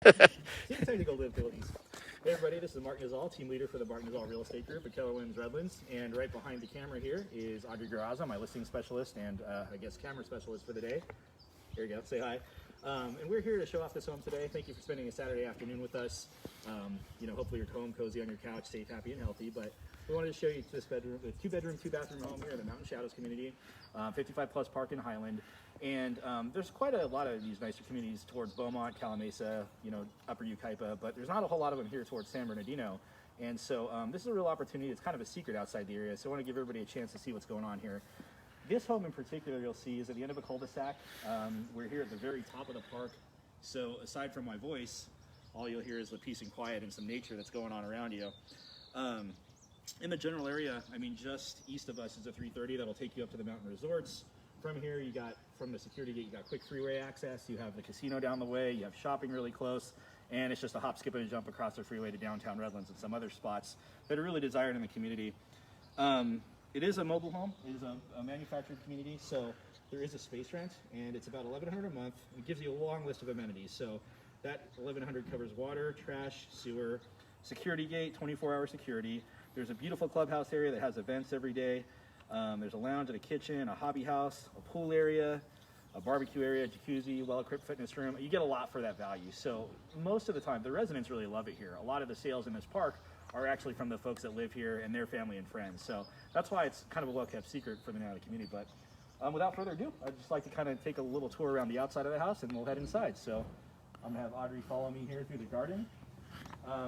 Seems technical difficulties. Hey everybody, this is Mark Nazzal, team leader for the Nazzal Real Estate Group at Keller Williams Redlands. And right behind the camera here is Audrey Garraza, my listing specialist and I guess camera specialist for the day. Here you go, say hi. And we're here to show off this home today. Thank you for spending a Saturday afternoon with us. Hopefully you're home cozy on your couch, safe, happy, and healthy. But we wanted to show you this bedroom, a 2-bedroom, 2-bathroom home here in the Mountain Shadows community, 55 plus park in Highland. And there's quite a lot of these nicer communities towards Beaumont, Calamasa, Upper Yucaipa, but there's not a whole lot of them here towards San Bernardino. And so this is a real opportunity. It's kind of a secret outside the area, so I want to give everybody a chance to see what's going on here. This home in particular, you'll see, is at the end of a cul-de-sac. We're here at the very top of the park, so aside from my voice, all you'll hear is the peace and quiet and some nature that's going on around you. In the general area, just east of us is a 330 that'll take you up to the mountain resorts. From here, you got, from the security gate, you got quick freeway access, you have the casino down the way, you have shopping really close, and it's just a hop, skip, and a jump across the freeway to downtown Redlands and some other spots that are really desired in the community. It is a mobile home, it is a manufactured community, so there is a space rent, and it's about $1,100 a month. It gives you a long list of amenities, so that $1,100 covers water, trash, sewer, security gate, 24-hour security. There's a beautiful clubhouse area that has events every day. There's a lounge and a kitchen, a hobby house, a pool area, a barbecue area, jacuzzi, well-equipped fitness room. You get a lot for that value. So most of the time, the residents really love it here. A lot of the sales in this park are actually from the folks that live here and their family and friends. So that's why it's kind of a well-kept secret for the Nazzal community. But without further ado, I'd just like to kind of take a little tour around the outside of the house and we'll head inside. So I'm gonna have Audrey follow me here through the garden.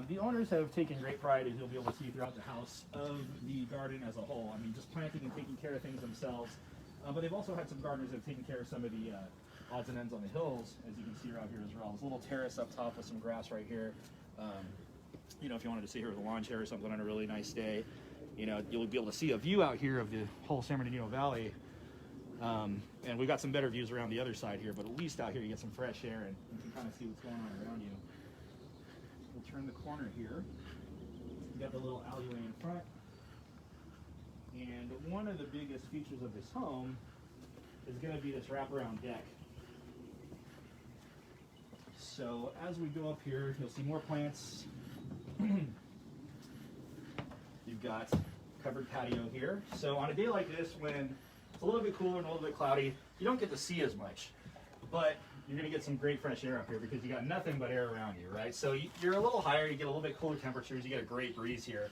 The owners have taken great pride, as you'll be able to see throughout the house, of the garden as a whole. Just planting and taking care of things themselves. But they've also had some gardeners that have taken care of some of the odds and ends on the hills, as you can see around here as well. There's a little terrace up top with some grass right here. If you wanted to sit here with a lawn chair or something on a really nice day, you'll be able to see a view out here of the whole San Bernardino Valley. And we've got some better views around the other side here, but at least out here you get some fresh air and you can kind of see what's going on around you. We'll turn the corner here. You got the little alleyway in front. And one of the biggest features of this home is going to be this wraparound deck. So as we go up here, you'll see more plants. You've got covered patio here. So on a day like this, when it's a little bit cooler and a little bit cloudy, you don't get to see as much. But you're going to get some great fresh air up here because you got nothing but air around you, right? So you're a little higher, you get a little bit cooler temperatures, you get a great breeze here.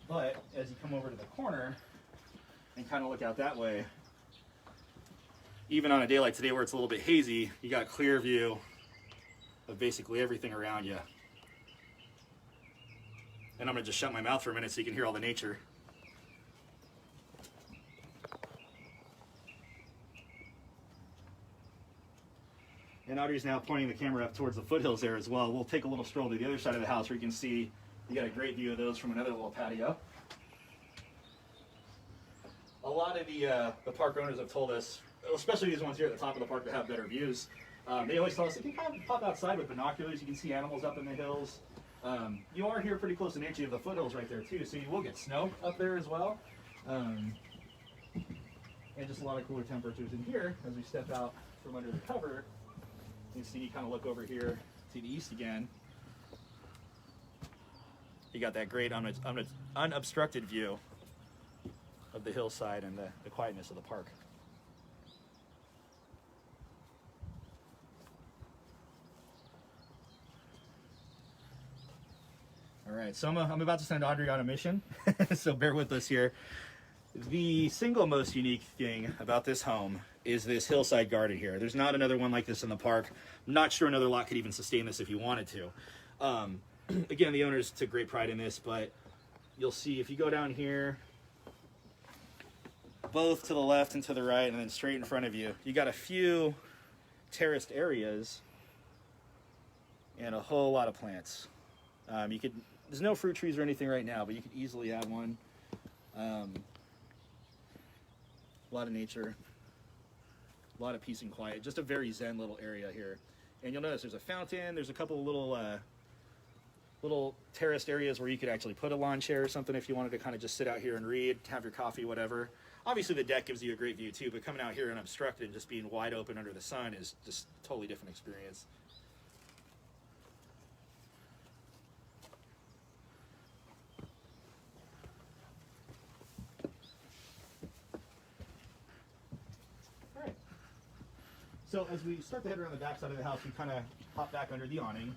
But as you come over to the corner and kind of look out that way, even on a day like today where it's a little bit hazy, you got a clear view of basically everything around you. And I'm going to just shut my mouth for a minute so you can hear all the nature. And Audrey's now pointing the camera up towards the foothills there as well. We'll take a little stroll to the other side of the house where you can see you got a great view of those from another little patio. A lot of the park owners have told us, especially these ones here at the top of the park that have better views, they always tell us if you kind of pop outside with binoculars, you can see animals up in the hills. You are here pretty close to nature. You have the foothills right there too, so you will get snow up there as well. And just a lot of cooler temperatures in here as we step out from under the cover. You see, you kind of look over here to the east again. You got that great unobstructed view of the hillside and the quietness of the park. All right, so I'm about to send Audrey on a mission, so bear with us here. The single most unique thing about this home is this hillside garden here. There's not another one like this in the park. I'm not sure another lot could even sustain this if you wanted to. Again, the owners took great pride in this, but you'll see if you go down here, both to the left and to the right, and then straight in front of you, you got a few terraced areas and a whole lot of plants. There's no fruit trees or anything right now, but you could easily add one. A lot of nature, a lot of peace and quiet, just a very zen little area here. And you'll notice there's a fountain, there's a couple of little terraced areas where you could actually put a lawn chair or something if you wanted to kind of just sit out here and read, have your coffee, whatever. Obviously the deck gives you a great view too, but coming out here unobstructed and just being wide open under the sun is just a totally different experience. So as we start to head around the back side of the house, we kind of hop back under the awning.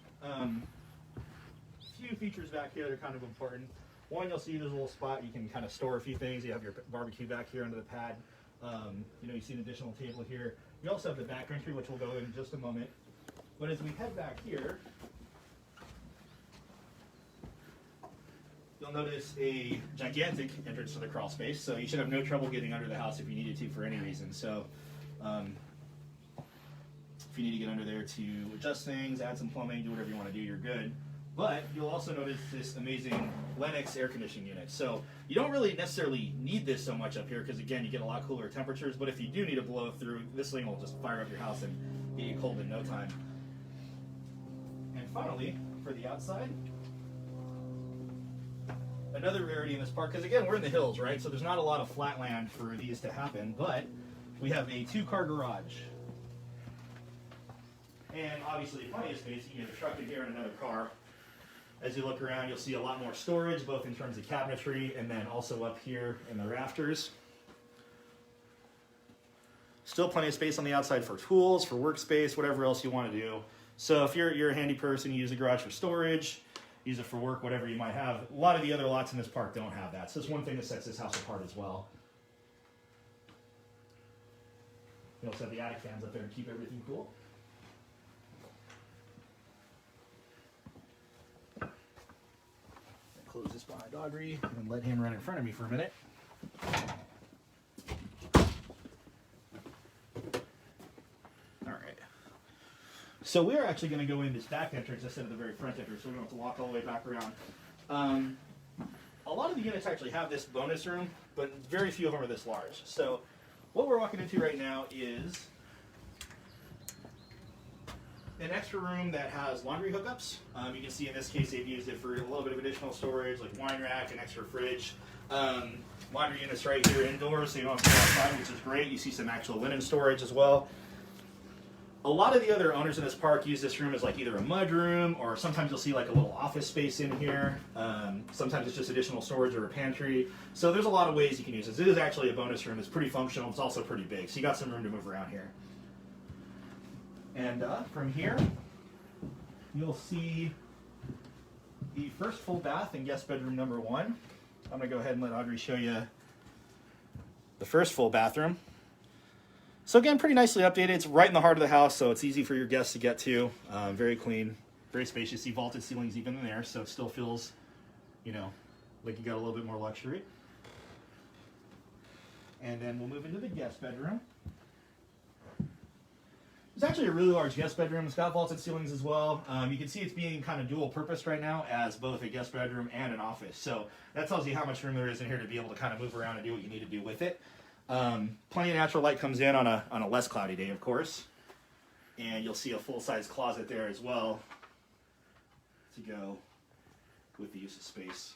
Few features back here that are kind of important. One, you'll see there's a little spot you can kind of store a few things. You have your barbecue back here under the pad. You know, you see an additional table here. You also have the back entry, which we'll go in just a moment. But as we head back here, you'll notice a gigantic entrance to the crawl space. So you should have no trouble getting under the house if you needed to for any reason. So if you need to get under there to adjust things, add some plumbing, do whatever you want to do, you're good. But you'll also notice this amazing Lennox air conditioning unit. So you don't really necessarily need this so much up here because, again, you get a lot cooler temperatures. But if you do need a blow through, this thing will just fire up your house and get you cold in no time. And finally, for the outside, another rarity in this park, because again, we're in the hills, right? So there's not a lot of flat land for these to happen, but we have a 2-car garage. And obviously plenty of space. You can get a truck in here and another car. As you look around, you'll see a lot more storage, both in terms of cabinetry and then also up here in the rafters. Still plenty of space on the outside for tools, for workspace, whatever else you want to do. So if you're a handy person, you use the garage for storage, use it for work, whatever you might have. A lot of the other lots in this park don't have that. So it's one thing that sets this house apart as well. You also have the attic fans up there to keep everything cool. Close this behind Audrey and let him run in front of me for a minute. All right. So we're actually going to go in this back entrance instead of the very front entrance, so we don't have to walk all the way back around. A lot of the units actually have this bonus room, but very few of them are this large. So what we're walking into right now is an extra room that has laundry hookups. You can see in this case they've used it for a little bit of additional storage, like wine rack, an extra fridge. Laundry units right here indoors, so you don't have to go outside, which is great. You see some actual linen storage as well. A lot of the other owners in this park use this room as like either a mud room, or sometimes you'll see like a little office space in here. Sometimes it's just additional storage or a pantry. So there's a lot of ways you can use this. It is actually a bonus room. It's pretty functional. It's also pretty big, so you got some room to move around here. And from here, you'll see the first full bath in guest bedroom number 1. I'm going to go ahead and let Audrey show you the first full bathroom. So again, pretty nicely updated. It's right in the heart of the house, so it's easy for your guests to get to. Very clean, very spacious. You see vaulted ceilings even in there, so it still feels, you know, like you got a little bit more luxury. And then we'll move into the guest bedroom. It's actually a really large guest bedroom. It's got vaulted ceilings as well. You can see it's being kind of dual purposed right now as both a guest bedroom and an office. So that tells you how much room there is in here to be able to kind of move around and do what you need to do with it. Plenty of natural light comes in on a less cloudy day, of course. And you'll see a full-size closet there as well to go with the use of space.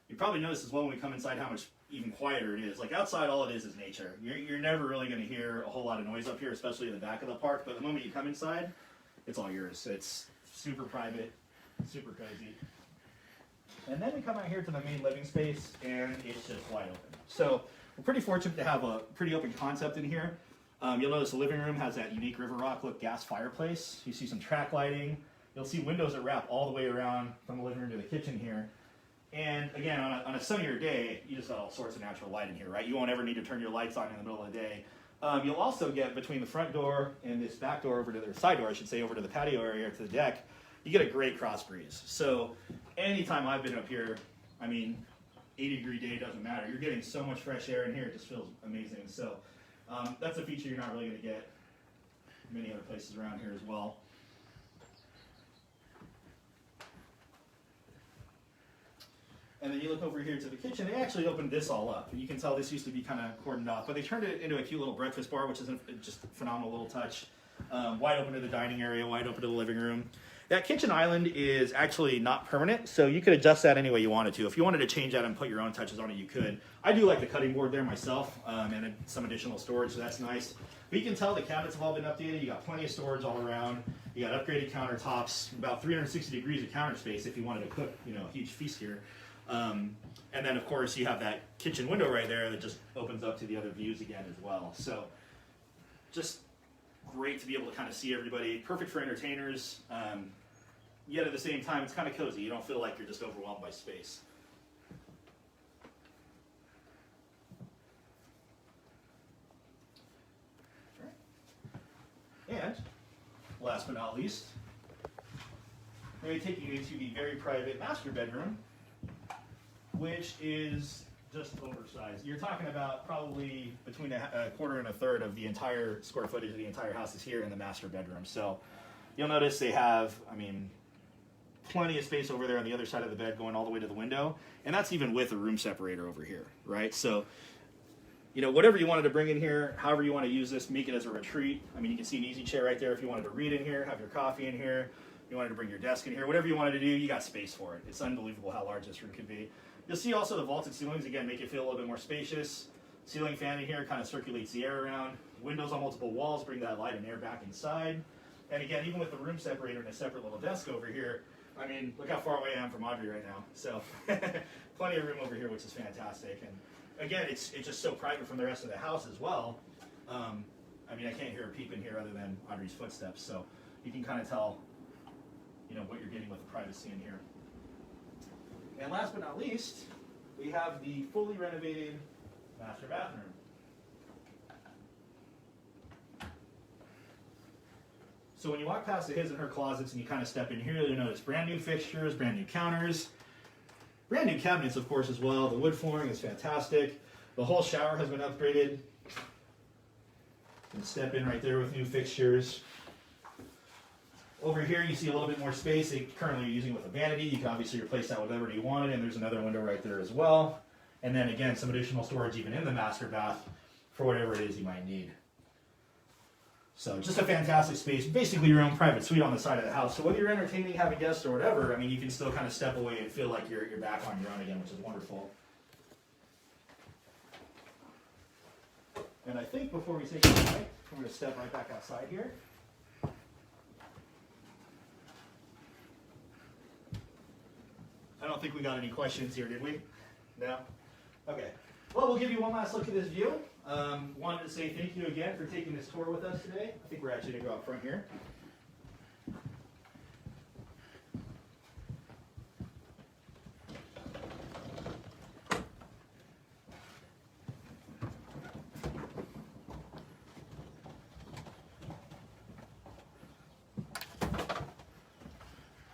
You probably notice as well when we come inside how much even quieter it is. Like outside, all it is nature. You're never really going to hear a whole lot of noise up here, especially in the back of the park. But the moment you come inside, it's all yours. It's super private, super cozy. And then we come out here to the main living space, and it's just wide open. So we're pretty fortunate to have a pretty open concept in here. You'll notice the living room has that unique River Rock look gas fireplace. You see some track lighting. You'll see windows that wrap all the way around from the living room to the kitchen here. And again, on a sunnier day, you just got all sorts of natural light in here, right? You won't ever need to turn your lights on in the middle of the day. You'll also get between the front door and this back door over to the side door, I should say, over to the patio area, to the deck, you get a great cross breeze. So anytime I've been up here, I mean, 80-degree day doesn't matter. You're getting so much fresh air in here, it just feels amazing. So that's a feature you're not really going to get many other places around here as well. And then you look over here to the kitchen. They actually opened this all up. You can tell this used to be kind of cordoned off, but they turned it into a cute little breakfast bar, which is just a phenomenal little touch. Wide open to the dining area, wide open to the living room. That kitchen island is actually not permanent, so you could adjust that any way you wanted to. If you wanted to change that and put your own touches on it, you could. I do like the cutting board there myself, and some additional storage, so that's nice. But you can tell the cabinets have all been updated. You got plenty of storage all around. You got upgraded countertops, about 360 degrees of counter space if you wanted to cook, a huge feast here. And then of course you have that kitchen window right there that just opens up to the other views again as well. So just great to be able to kind of see everybody. Perfect for entertainers. Yet at the same time, it's kind of cozy. You don't feel like you're just overwhelmed by space. All right. And last but not least, I'm going to take you into the very private master bedroom, which is just oversized. You're talking about probably between a quarter and a third of the entire square footage of the entire house is here in the master bedroom. So you'll notice they have, I mean, plenty of space over there on the other side of the bed going all the way to the window. And that's even with a room separator over here, right? So, you know, whatever you wanted to bring in here, however you want to use this, make it as a retreat. I mean, you can see an easy chair right there if you wanted to read in here, have your coffee in here, you wanted to bring your desk in here, whatever you wanted to do, you got space for it. It's unbelievable how large this room can be. You'll see also the vaulted ceilings, again, make it feel a little bit more spacious. Ceiling fan in here kind of circulates the air around. Windows on multiple walls bring that light and air back inside. And again, even with the room separator and a separate little desk over here, I mean, look how far away I am from Audrey right now. So plenty of room over here, which is fantastic. And again, it's just so private from the rest of the house as well. I mean, I can't hear a peep in here other than Audrey's footsteps. So you can kind of tell, you know, what you're getting with the privacy in here. And last but not least, we have the fully renovated master bathroom. So when you walk past the his and her closets and you kind of step in here, you'll notice brand new fixtures, brand new counters, brand new cabinets, of course, as well. The wood flooring is fantastic. The whole shower has been upgraded. You can step in right there with new fixtures. Over here, you see a little bit more space. They currently are using with a vanity. You can obviously replace that with whatever you wanted, and there's another window right there as well. And then again, some additional storage even in the master bath for whatever it is you might need. So just a fantastic space, basically your own private suite on the side of the house. So whether you're entertaining, having guests or whatever, I mean, you can still kind of step away and feel like you're back on your own again, which is wonderful. And I think before we say goodnight, we're going to step right back outside here. I don't think we got any questions here, did we? No? Okay. Well, we'll give you one last look at this view. Wanted to say thank you again for taking this tour with us today. I think we're actually going to go up front here.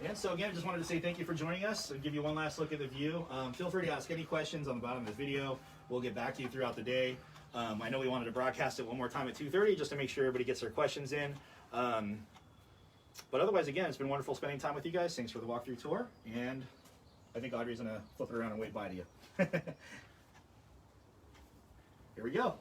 And so again, just wanted to say thank you for joining us and give you one last look at the view. Feel free to ask any questions on the bottom of this video. We'll get back to you throughout the day. I know we wanted to broadcast it one more time at 2:30 just to make sure everybody gets their questions in. But otherwise, again, it's been wonderful spending time with you guys. Thanks for the walkthrough tour. And I think Audrey's going to flip it around and wave bye to you. Here we go.